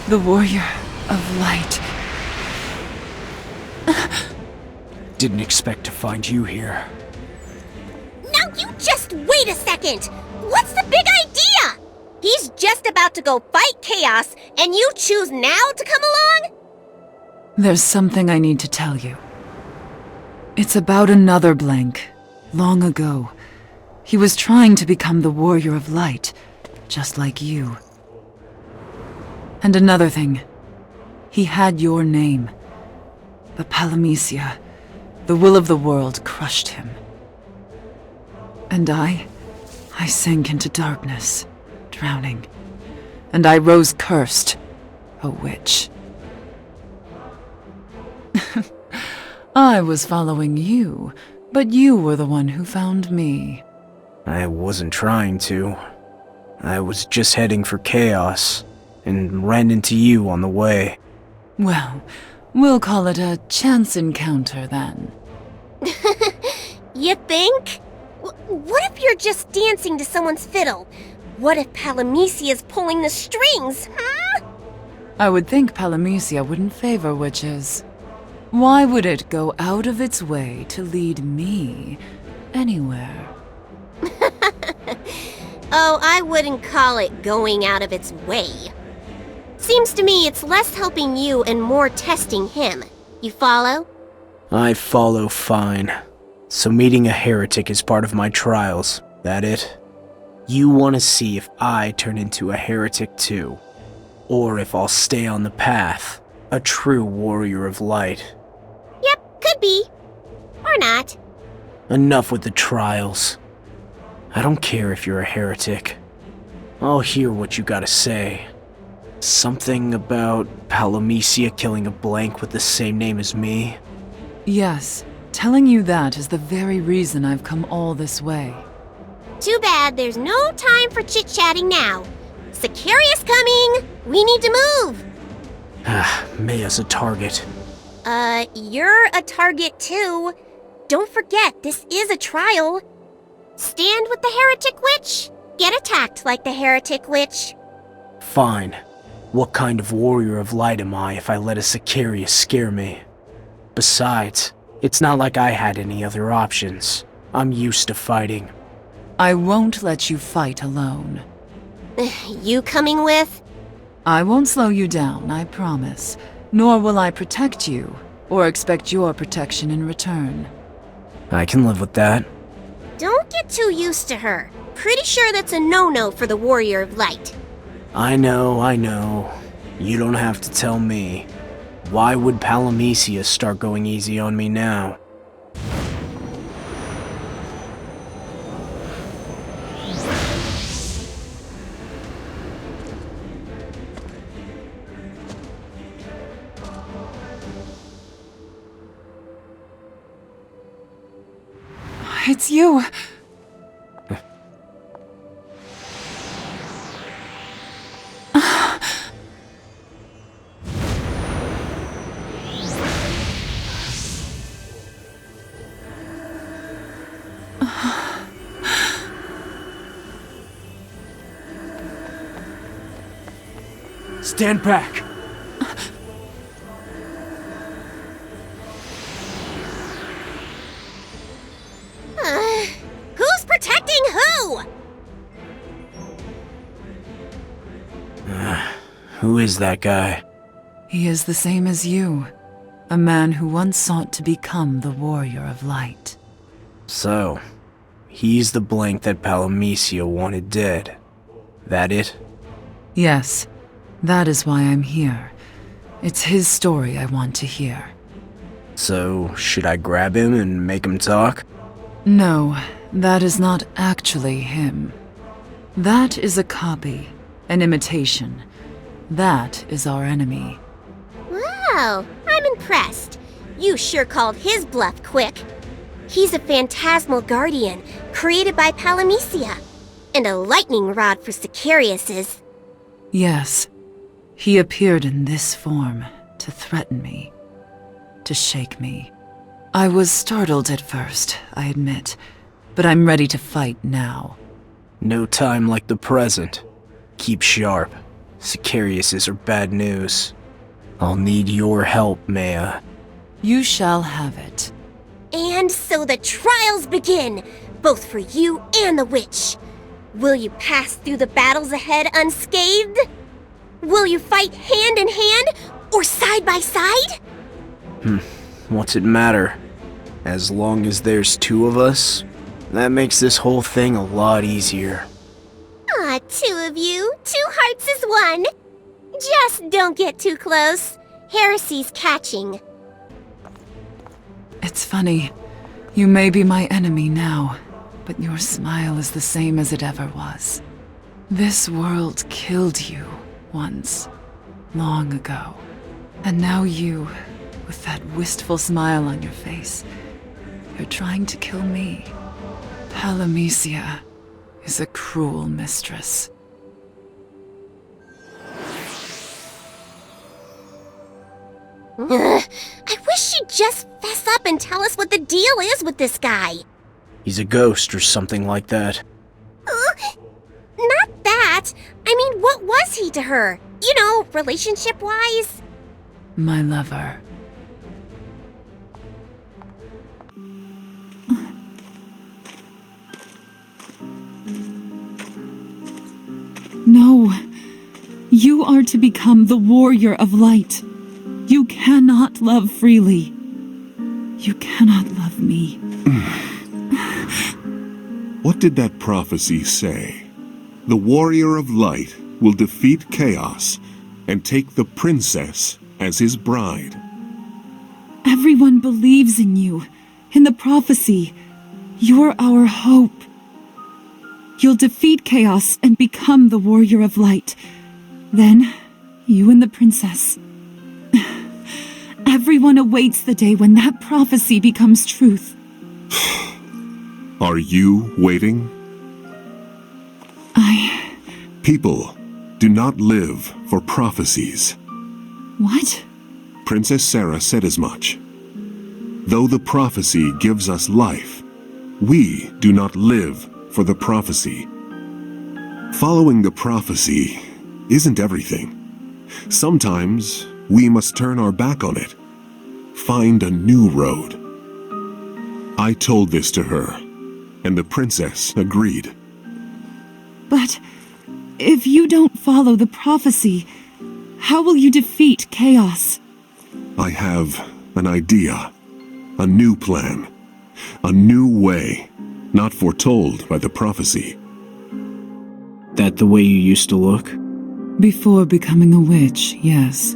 The warrior of light. Didn't expect to find you here. Now you just wait a second! What's the big idea? He's just about to go fight chaos, and you choose now to come along? There's something I need to tell you. It's about another blank. Long ago, he was trying to become the warrior of light, just like you. And another thing, he had your name. But Palamecia, the will of the world, crushed him. And I sank into darkness, drowning. And I rose cursed, a witch. I was following you, but you were the one who found me. I wasn't trying to. I was just heading for chaos, and ran into you on the way. Well, we'll call it a chance encounter then. You think? What if you're just dancing to someone's fiddle? What if Palamecia is pulling the strings, huh? I would think Palamecia wouldn't favor witches. Why would it go out of its way to lead me anywhere? Oh, I wouldn't call it going out of its way. Seems to me it's less helping you and more testing him. You follow? I follow fine. So meeting a heretic is part of my trials, that it? You want to see if I turn into a heretic too, or if I'll stay on the path, a true warrior of light. Yep, could be. Or not. Enough with the trials. I don't care if you're a heretic. I'll hear what you gotta say. Something about Palamecia killing a blank with the same name as me? Yes, telling you that is the very reason I've come all this way. Too bad there's no time for chit-chatting now. Sicarius coming! We need to move! Maya's a target. You're a target too. Don't forget, this is a trial. Stand with the heretic witch. Get attacked like the heretic witch. Fine. What kind of warrior of light am I if I let a Sicarius scare me? Besides, it's not like I had any other options. I'm used to fighting. I won't let you fight alone. You coming with? I won't slow you down, I promise. Nor will I protect you, or expect your protection in return. I can live with that. Don't get too used to her. Pretty sure that's a no-no for the warrior of light. I know. You don't have to tell me. Why would Palamecia start going easy on me now? It's you! Stand back! Who's protecting who? Who is that guy? He is the same as you. A man who once sought to become the warrior of light. So, he's the blank that Palamecia wanted dead. That it? Yes, that is why I'm here. It's his story I want to hear. So, should I grab him and make him talk? No, that is not actually him. That is a copy, an imitation. That is our enemy. Wow, I'm impressed. You sure called his bluff quick. He's a phantasmal guardian created by Palamecia, and a lightning rod for Sicariuses. Yes, he appeared in this form to threaten me, to shake me. I was startled at first, I admit, but I'm ready to fight now. No time like the present. Keep sharp. Sicariuses are bad news. I'll need your help, Maya. You shall have it. And so the trials begin, both for you and the witch. Will you pass through the battles ahead unscathed? Will you fight hand in hand or side by side? What's it matter? As long as there's two of us, that makes this whole thing a lot easier. Aw, two of you, two hearts is one. Just don't get too close. Heresy's catching. It's funny. You may be my enemy now, but your smile is the same as it ever was. This world killed you once, long ago. And now you, with that wistful smile on your face, you're trying to kill me. Palamecia is a cruel mistress. I wish she'd just fess up and tell us what the deal is with this guy. He's a ghost or something like that. Not that. I mean, what was he to her? You know, relationship-wise? My lover. No. You are to become the warrior of light. You cannot love freely. You cannot love me. What did that prophecy say? The warrior of light will defeat chaos and take the princess as his bride. Everyone believes in you, in the prophecy. You're our hope. You'll defeat chaos and become the warrior of light. Then, you and the princess. Everyone awaits the day when that prophecy becomes truth. Are you waiting? People do not live for prophecies. What? Princess Sarah said as much. Though the prophecy gives us life, we do not live for the prophecy. Following the prophecy isn't everything. Sometimes we must turn our back on it, find a new road. I told this to her, and the princess agreed. But if you don't follow the prophecy, how will you defeat chaos? I have an idea, a new plan, a new way, not foretold by the prophecy. That the way you used to look? Before becoming a witch, yes.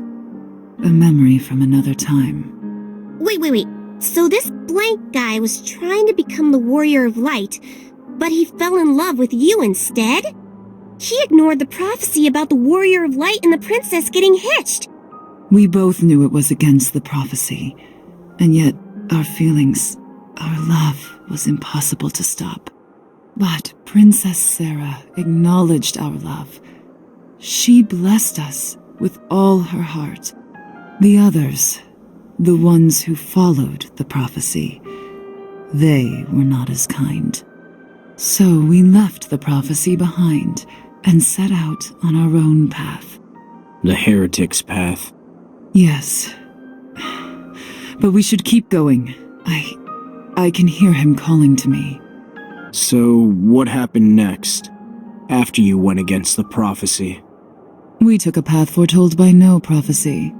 A memory from another time. Wait. So this blank guy was trying to become the warrior of light, but he fell in love with you instead? He ignored the prophecy about the warrior of light and the princess getting hitched. We both knew it was against the prophecy, and yet our feelings, our love, was impossible to stop. But Princess Sarah acknowledged our love. She blessed us with all her heart. The others, the ones who followed the prophecy, they were not as kind. So we left the prophecy behind and set out on our own path. The heretic's path. Yes. But we should keep going. I can hear him calling to me. So, what happened next? After you went against the prophecy? We took a path foretold by no prophecy.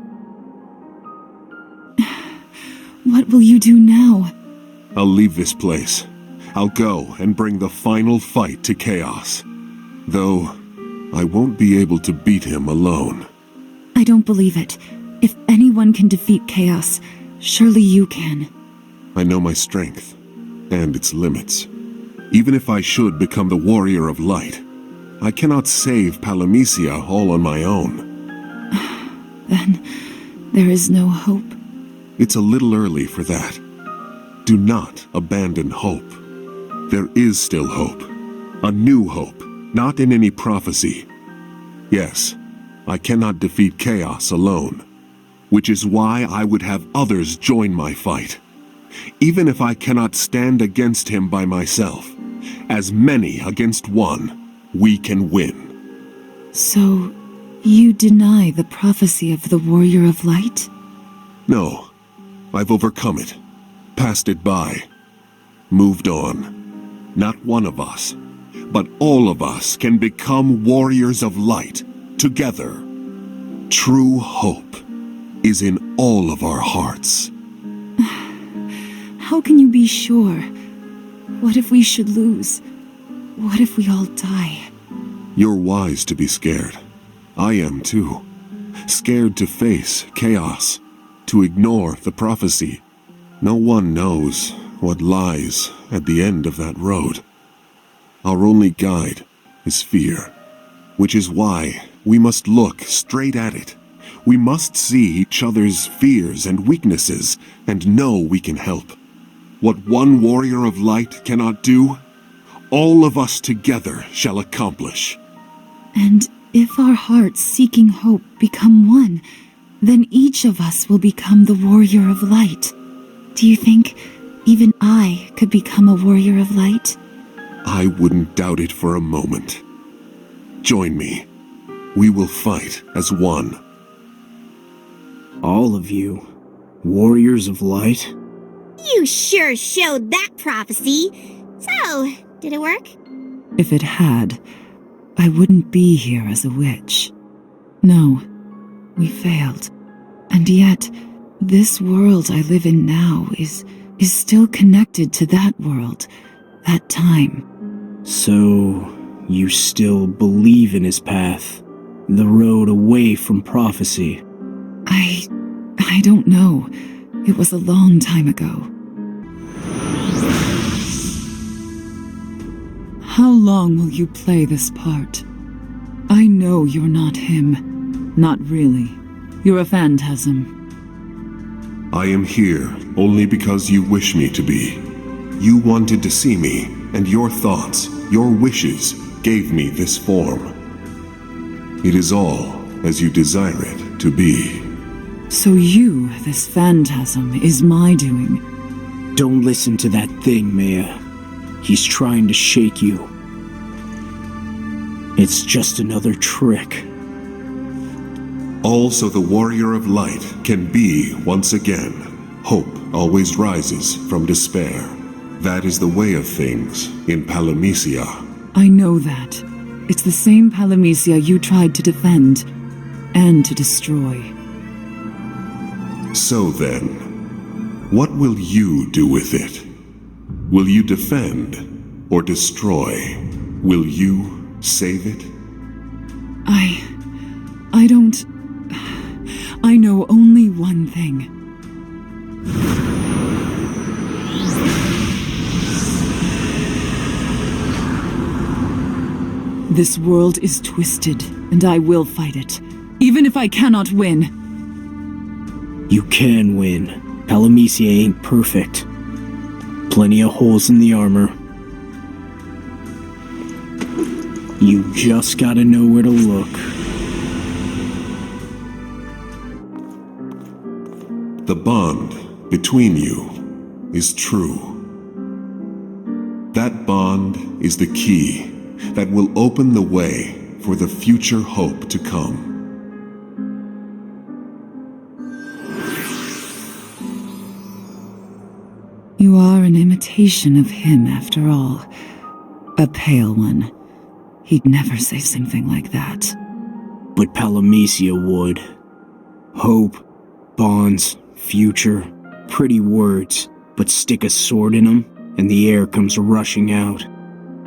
What will you do now? I'll leave this place. I'll go and bring the final fight to chaos. Though, I won't be able to beat him alone. I don't believe it. If anyone can defeat chaos, surely you can. I know my strength, and its limits. Even if I should become the warrior of light, I cannot save Palamecia all on my own. Then, there is no hope. It's a little early for that. Do not abandon hope. There is still hope. A new hope, not in any prophecy. Yes, I cannot defeat chaos alone, which is why I would have others join my fight. Even if I cannot stand against him by myself, as many against one, we can win. So, You deny the prophecy of the Warrior of Light? No, I've overcome it, passed it by, moved on. Not one of us, but all of us can become warriors of light, together. True hope is in all of our hearts. How can you be sure? What if we should lose? What if we all die? You're wise to be scared. I am too. Scared to face chaos, to ignore the prophecy. No one knows what lies at the end of that road. Our only guide is fear, which is why we must look straight at it. We must see each other's fears and weaknesses and know we can help. What one warrior of light cannot do, all of us together shall accomplish. And if our hearts seeking hope become one, then each of us will become the Warrior of Light. Do you think even I could become a Warrior of Light? I wouldn't doubt it for a moment. Join me. We will fight as one. All of you, warriors of light? You sure showed that prophecy. So, did it work? If it had, I wouldn't be here as a witch. No, we failed. And yet, this world I live in now is still connected to that world, that time. So, you still believe in his path? The road away from prophecy? I don't know. It was a long time ago. How long will you play this part? I know you're not him. Not really. You're a phantasm. I am here only because you wish me to be. You wanted to see me, and your thoughts, your wishes, gave me this form. It is all as you desire it to be. So you, this phantasm, is my doing. Don't listen to that thing, Maya. He's trying to shake you. It's just another trick. Also the warrior of light can be once again. Hope always rises from despair. That is the way of things in Palamecia. I know that. It's the same Palamecia you tried to defend and to destroy. So then, what will you do with it? Will you defend or destroy? Will you save it? I don't... I know only one thing. This world is twisted, and I will fight it, even if I cannot win. You can win. Palamecia ain't perfect. Plenty of holes in the armor. You just gotta know where to look. The bond between you is true. That bond is the key that will open the way for the future hope to come. You are an imitation of him, after all. A pale one. He'd never say something like that. But Palamecia would. Hope, bonds, future, pretty words, but stick a sword in them, and the air comes rushing out.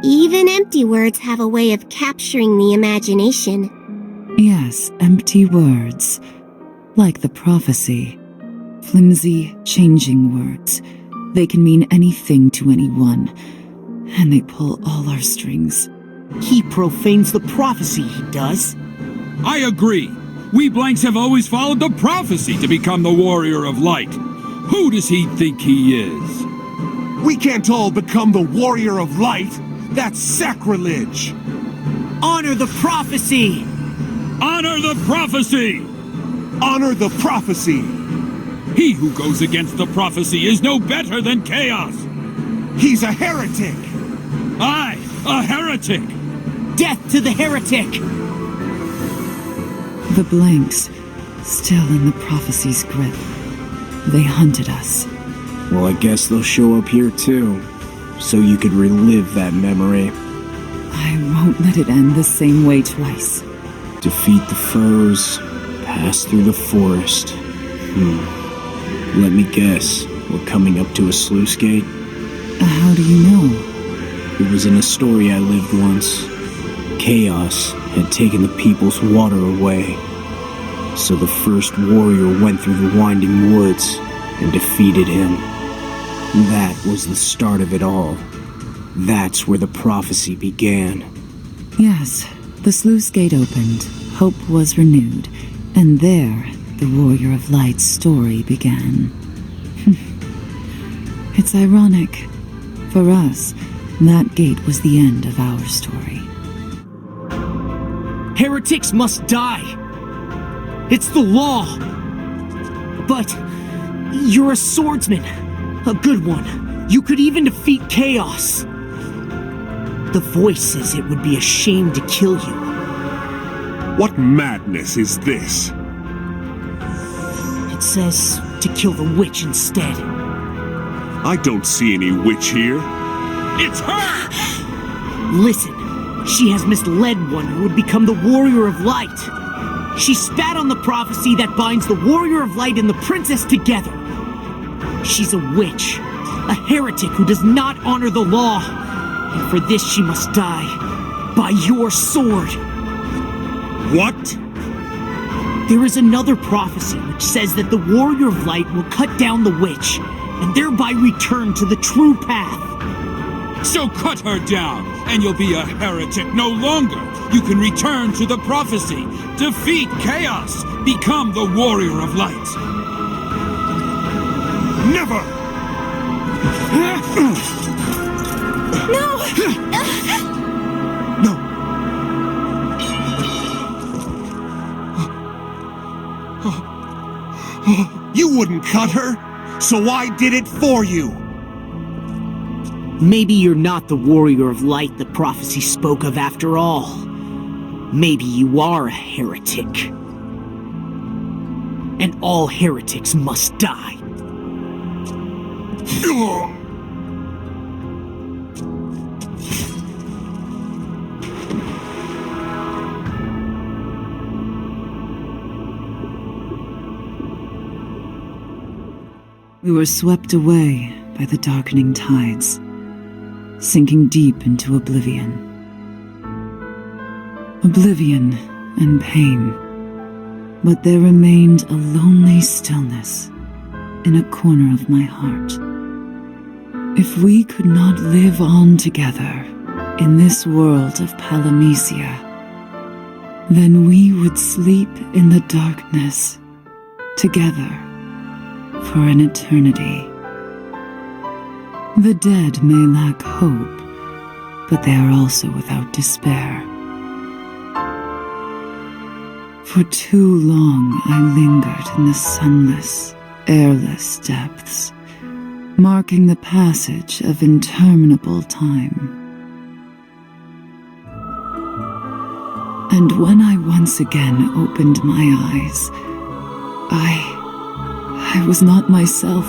Even empty words have a way of capturing the imagination. Yes, empty words. Like the prophecy. Flimsy, changing words. They can mean anything to anyone, and they pull all our strings. He profanes the prophecy, he does. I agree. We blanks have always followed the prophecy to become the Warrior of Light. Who does he think he is? We can't all become the Warrior of Light. That's sacrilege. Honor the prophecy! Honor the prophecy! Honor the prophecy. He who goes against the prophecy is no better than chaos. He's a heretic. I, a heretic. Death to the heretic! The blanks, still in the prophecy's grip. They hunted us. Well, I guess they'll show up here too, so you could relive that memory. I won't let it end the same way twice. Defeat the foes, pass through the forest. Let me guess, we're coming up to a sluice gate? How do you know? It was in a story I lived once. Chaos had taken the people's water away. So the first warrior went through the winding woods and defeated him. That was the start of it all. That's where the prophecy began. Yes, the sluice gate opened, hope was renewed, and there the Warrior of Light's story began. It's ironic. For us, that gate was the end of our story. Heretics must die. It's the law. But you're a swordsman, a good one. You could even defeat chaos. The voice says it would be a shame to kill you. What madness is this? It says to kill the witch instead. I don't see any witch here. It's her! Listen, she has misled one who would become the Warrior of Light. She spat on the prophecy that binds the Warrior of Light and the Princess together. She's a witch, a heretic who does not honor the law. And for this she must die. By your sword. What? There is another prophecy which says that the Warrior of Light will cut down the witch, and thereby return to the true path. So cut her down, and you'll be a heretic no longer. You can return to the prophecy, defeat chaos, become the Warrior of Light. Never! You wouldn't cut her, so I did it for you. Maybe you're not the Warrior of Light the prophecy spoke of after all. Maybe you are a heretic. And all heretics must die. We were swept away by the darkening tides, sinking deep into oblivion. Oblivion and pain, but there remained a lonely stillness in a corner of my heart. If we could not live on together in this world of Palamecia, then we would sleep in the darkness together for an eternity. The dead may lack hope, but they are also without despair. For too long I lingered in the sunless, airless depths, marking the passage of interminable time. And when I once again opened my eyes, I was not myself.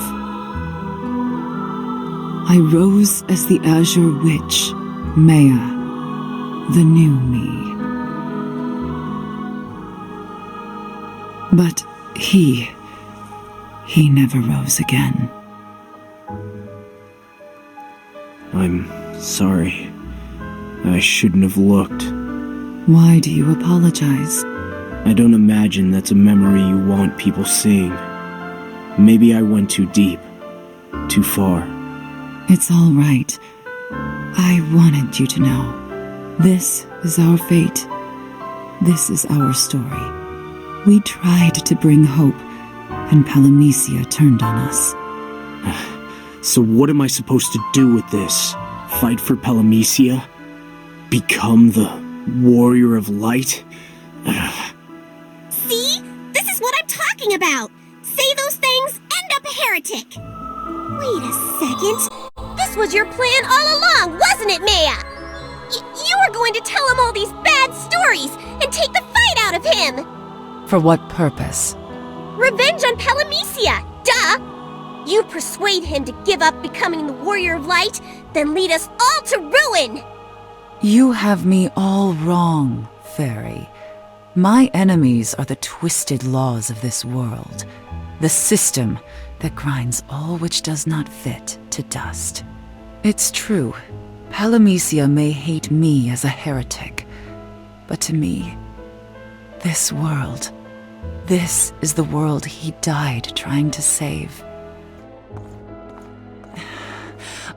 I rose as the Azure Witch, Maya, the new me. But he never rose again. I'm sorry. I shouldn't have looked. Why do you apologize? I don't imagine that's a memory you want people seeing. Maybe I went too deep, too far. It's all right. I wanted you to know. This is our fate. This is our story. We tried to bring hope, and Palamecia turned on us. So what am I supposed to do with this? Fight for Palamecia? Become the Warrior of Light? See? This is what I'm talking about! Say those things, end up a heretic! Wait a second. This was your plan all along, wasn't it, Maya? You were going to tell him all these bad stories and take the fight out of him! For what purpose? Revenge on Palamecia! Duh! You persuade him to give up becoming the Warrior of Light, then lead us all to ruin! You have me all wrong, Fairy. My enemies are the twisted laws of this world. The system that grinds all which does not fit to dust. It's true, Palamecia may hate me as a heretic, but to me, this world, this is the world he died trying to save.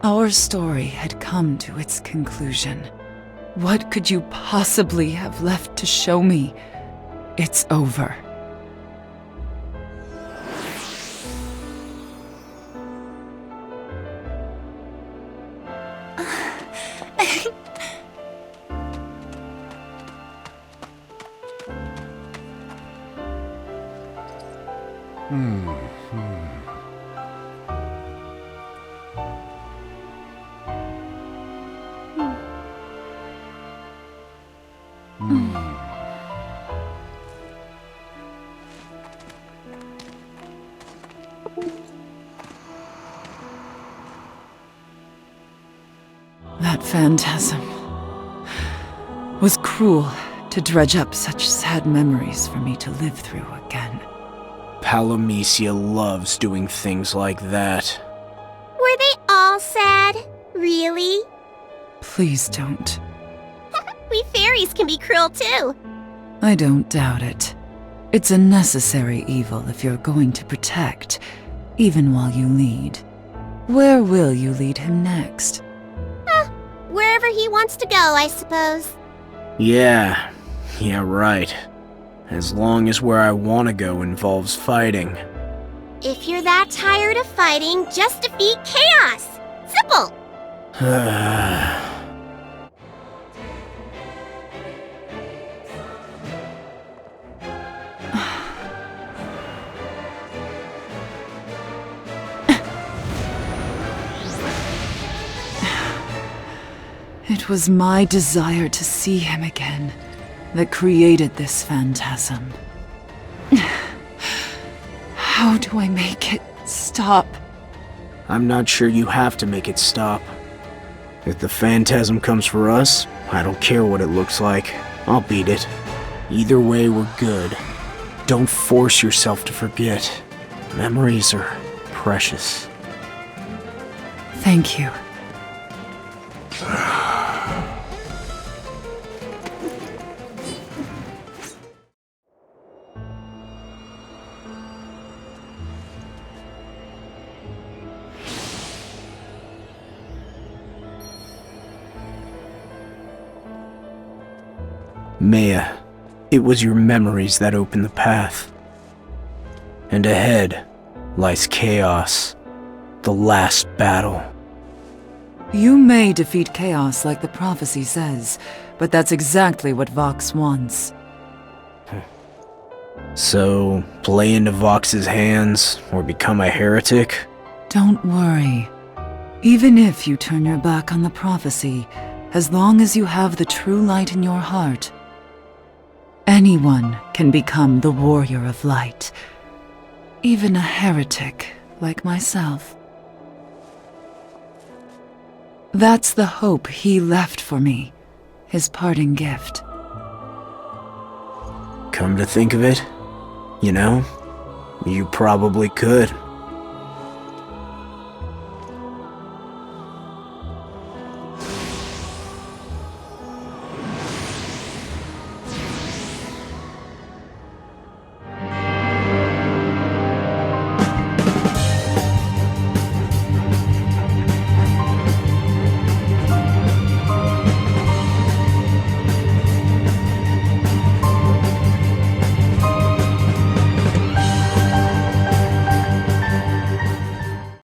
Our story had come to its conclusion. What could you possibly have left to show me? It's over. That phantasm was cruel to dredge up such sad memories for me to live through again. Palamecia loves doing things like that. Were they all sad? Really? Please don't. We fairies can be cruel too. I don't doubt it. It's a necessary evil if you're going to protect, even while you lead. Where will you lead him next? Wherever he wants to go, I suppose. Yeah, right. As long as where I want to go involves fighting. If you're that tired of fighting, just defeat chaos. Simple. It was my desire to see him again that created this phantasm. How do I make it stop? I'm not sure you have to make it stop. If the phantasm comes for us, I don't care what it looks like. I'll beat it. Either way, we're good. Don't force yourself to forget. Memories are precious. Thank you. Maya, it was your memories that opened the path. And ahead lies chaos, the last battle. You may defeat chaos like the prophecy says, but that's exactly what Vox wants. So, play into Vox's hands, or become a heretic? Don't worry. Even if you turn your back on the prophecy, as long as you have the true light in your heart, anyone can become the Warrior of Light. Even a heretic like myself. That's the hope he left for me, his parting gift. Come to think of it, you know, you probably could.